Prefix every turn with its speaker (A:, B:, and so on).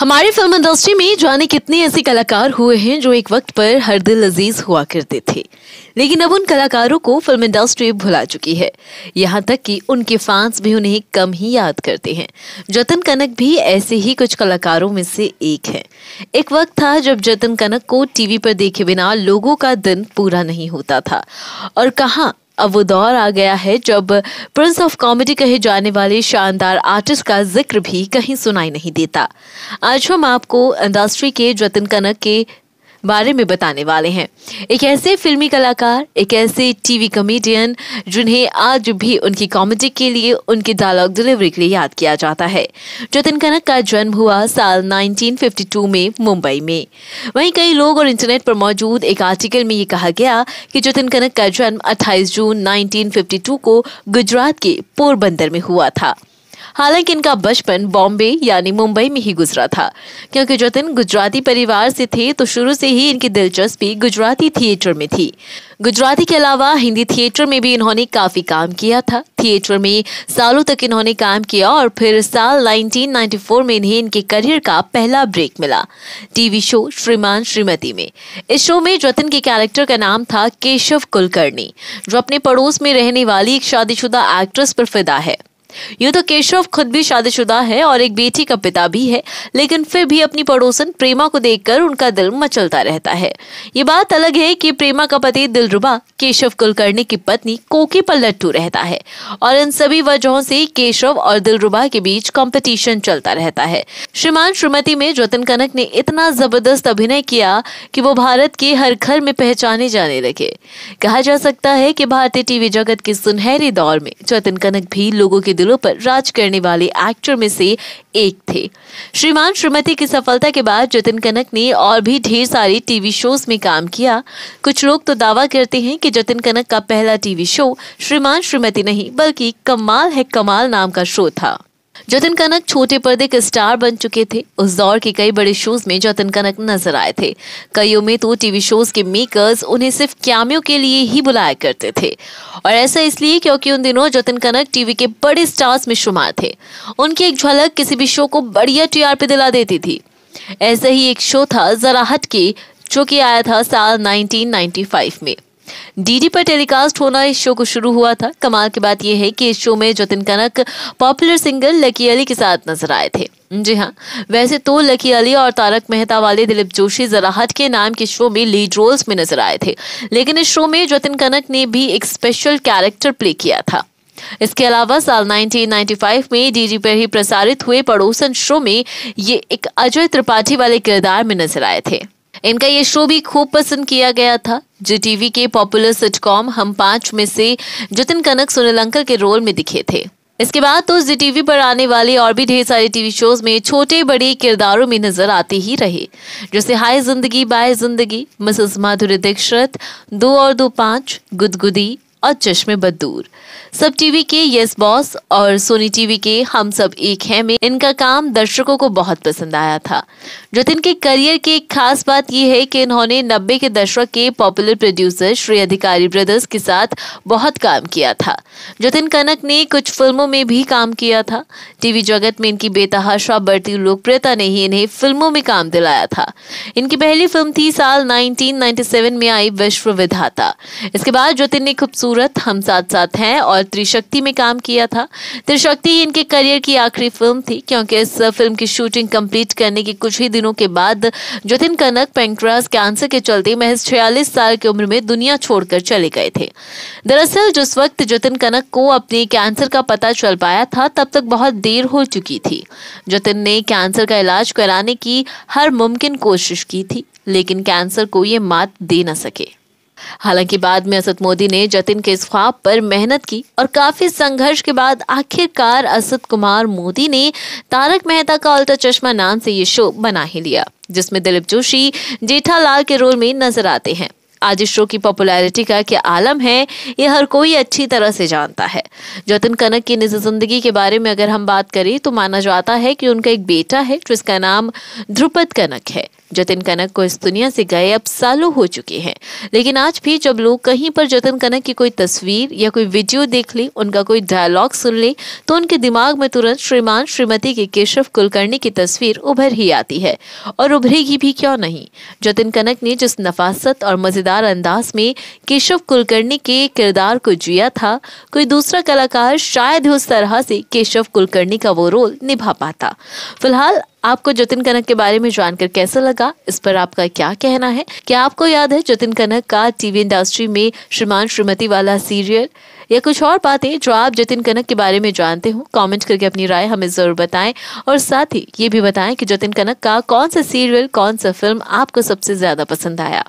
A: हमारी film industry में जाने कितने ऐसे कलाकार हुए हैं जो एक वक्त पर हर दिल अजीज हुआ करते थे, लेकिन अब उन कलाकारों को फिल्म इंडस्ट्री भुला चुकी है। यहाँ तक कि उनके फैंस भी उन्हें कम ही याद करते हैं। जतिन कनक भी ऐसे ही कुछ कलाकारों में से एक है। एक वक्त था जब जतिन कनक को टीवी पर देखे बिना लोगों का दिन पूरा नहीं होता था, और कहाँ अब वो दौर आ गया है जब प्रिंस ऑफ कॉमेडी कहे जाने वाले शानदार आर्टिस्ट का जिक्र भी कहीं सुनाई नहीं देता। आज हम आपको इंडस्ट्री के जतिन कनक के बारे में बताने वाले हैं। एक ऐसे फिल्मी कलाकार, एक ऐसे टीवी कॉमेडियन जिन्हें आज भी उनकी कॉमेडी के लिए, उनकी डायलॉग डिलीवरी के लिए याद किया जाता है। जतिन कनक का जन्म हुआ साल 1952 में मुंबई में। वहीं कई लोग और इंटरनेट पर मौजूद एक आर्टिकल में ये कहा गया कि जतिन कनक का जन्म 28 जून 1952 को गुजरात के पोरबंदर में हुआ था। हालांकि इनका बचपन बॉम्बे यानी मुंबई में ही गुजरा था। क्योंकि जतिन गुजराती परिवार से थे तो शुरू से ही इनकी दिलचस्पी गुजराती थिएटर में थी। गुजराती के अलावा हिंदी थिएटर में भी इन्होंने काफी काम किया था। थिएटर में सालों तक इन्होंने काम किया और फिर साल 1994 में इन्हें इनके करियर का पहला ब्रेक मिला टीवी शो श्रीमान श्रीमती में। इस शो में जतिन के कैरेक्टर का नाम था केशव कुलकर्णी, जो अपने पड़ोस में रहने वाली एक शादीशुदा एक्ट्रेस पर फिदा है। यूं तो केशव खुद भी शादीशुदा है और एक बेटी का पिता भी है, लेकिन फिर भी अपनी पड़ोसन प्रेमा को देखकर उनका दिल मचलता रहता है। ये बात अलग है कि प्रेमा का पति दिलरुबा केशव कुलकर्णी की पत्नी कोकी पर लट्टू रहता है, और इन सभी वजहों से केशव और दिलरुबा के बीच कंपटीशन चलता रहता है। श्रीमान श्रीमती में जतिन कनक ने इतना जबरदस्त अभिनय किया कि वो भारत के हर घर में पहचाने जाने लगे। कहा जा सकता है कि भारतीय टीवी जगत के सुनहरे दौर में जतिन कनक भी लोगों के दिलों पर राज करने वाले एक्टर में से एक थे। श्रीमान श्रीमती की सफलता के बाद जतिन कनक ने और भी ढेर सारे टीवी शोज में काम किया। कुछ लोग तो दावा करते हैं कि जतिन कनक का पहला टीवी शो श्रीमान श्रीमती नहीं बल्कि कमाल है कमाल नाम का शो था। जतिन कनक छोटे पर्दे के स्टार बन चुके थे। उस दौर के कई बड़े शोज में जतिन कनक नजर आए थे। कईयों में तो टीवी शोज के मेकर्स उन्हें सिर्फ कैमियो के लिए ही बुलाया करते थे, और ऐसा इसलिए क्योंकि उन दिनों जतिन कनक टीवी के बड़े स्टार्स में शुमार थे। उनकी एक झलक किसी भी शो को बढ़िया टीआरपी दिला देती थी। ऐसा ही एक शो था जरा हटके, जो कि आया था साल 1995 में। डीडी पर टेलीकास्ट होना इस शो को शुरू हुआ था। कमाल की बात यह है कि इस शो में जतिन कनक पॉपुलर सिंगर लकी अली के साथ नजर आए थे। जी हाँ, वैसे तो लकी अली और तारक मेहता वाले दिलीप जोशी जरा हटके नाम के शो में लीड रोल्स में नजर आए थे, लेकिन इस शो में जतिन कनक ने भी एक स्पेशल कैरेक्टर प्ले किया था। इसके अलावा साल 1995 में डीडी पर ही प्रसारित हुए पड़ोसन शो में ये एक अजय त्रिपाठी वाले किरदार में नजर आए थे। इनका ये शो भी खूब पसंद किया गया था। जी टीवी के पॉपुलर सिटकॉम हम पांच में से जतिन कनक सुनील अंकल के रोल में दिखे थे। इसके बाद तो जी टीवी पर आने वाले और भी ढेर सारे टीवी शोज में छोटे बड़े किरदारों में नजर आते ही रहे, जैसे हाय जिंदगी बाय जिंदगी, मिसेस माधुरी दीक्षित, 2 और 2 5, गुदगुदी और चश्मे बदूर। सब टीवी के यस बॉस और सोनी टीवी के हम सब एक हैं में इनका काम दर्शकों को बहुत पसंद आया था। जतिन के करियर की एक खास बात यह है कि इन्होंने 90 के दशक के पॉपुलर प्रोड्यूसर श्री अधिकारी ब्रदर्स के साथ बहुत काम किया था। जतिन कनक ने कुछ फिल्मों में भी काम किया था। टीवी जगत में इनकी बेतहाशा बढ़ती लोकप्रियता ने ही इन्हें फिल्मों में काम दिलाया था। इनकी पहली फिल्म थी साल 1997 में आई विश्व विधाता। इसके बाद जतिन ने खूबसूरत, हम साथ साथ हैं और त्रिशक्ति में काम किया था। त्रिशक्ति इनके करियर की आखिरी फिल्म थी, क्योंकि इस फिल्म की शूटिंग कंप्लीट करने के कुछ ही दिनों के बाद जतिन कनक पैंक्रियास कैंसर के चलते महज 46 साल की उम्र में दुनिया छोड़कर चले गए थे। दरअसल जिस वक्त जतिन कनक को अपने कैंसर का पता चल पाया था, तब तक बहुत देर हो चुकी थी। जतिन ने कैंसर का इलाज कराने की हर मुमकिन कोशिश की थी, लेकिन कैंसर को ये मात दे न सके। हालांकि बाद में असद मोदी ने जतिन के इस ख्वाब पर मेहनत की और काफी संघर्ष के बाद आखिरकार असद कुमार मोदी ने तारक मेहता का उल्टा चश्मा नाम से ये शो बना ही लिया, जिसमें दिलीप जोशी जेठालाल के रोल में नजर आते हैं। आज इस शो की पॉपुलैरिटी का क्या आलम है, ये हर कोई अच्छी तरह से जानता है। जतिन कनक की निजी जिंदगी के बारे में अगर हम बात करें तो माना जाता है कि उनका एक बेटा है जिसका नाम ध्रुपद कनक है। जतिन कनक को इस दुनिया से गए अब सालों हो चुके हैं, लेकिन आज भी जब लोग कहीं पर जतिन कनक की कोई तस्वीर या कोई वीडियो देख ले, उनका कोई डायलॉग सुन ले, तो उनके दिमाग में तुरंत श्रीमान श्रीमती के केशव कुलकर्णी की तस्वीर उभर ही आती है, और उभरेगी भी क्यों नहीं। जतिन कनक ने जिस नफासत और मजेदार अंदाज में केशव कुलकर्णी के किरदार को जिया था, कोई दूसरा कलाकार शायद ही उस तरह से केशव कुलकर्णी का वो रोल निभा पाता। फिलहाल आपको जतिन कनक के बारे में जानकर कैसा लगा, इस पर आपका क्या कहना है? क्या आपको याद है जतिन कनक का टीवी इंडस्ट्री में श्रीमान श्रीमती वाला सीरियल, या कुछ और बातें जो आप जतिन कनक के बारे में जानते हो? कमेंट करके अपनी राय हमें जरूर बताएं, और साथ ही ये भी बताएं कि जतिन कनक का कौन सा सीरियल, कौन सा फिल्म आपको सबसे ज्यादा पसंद आया।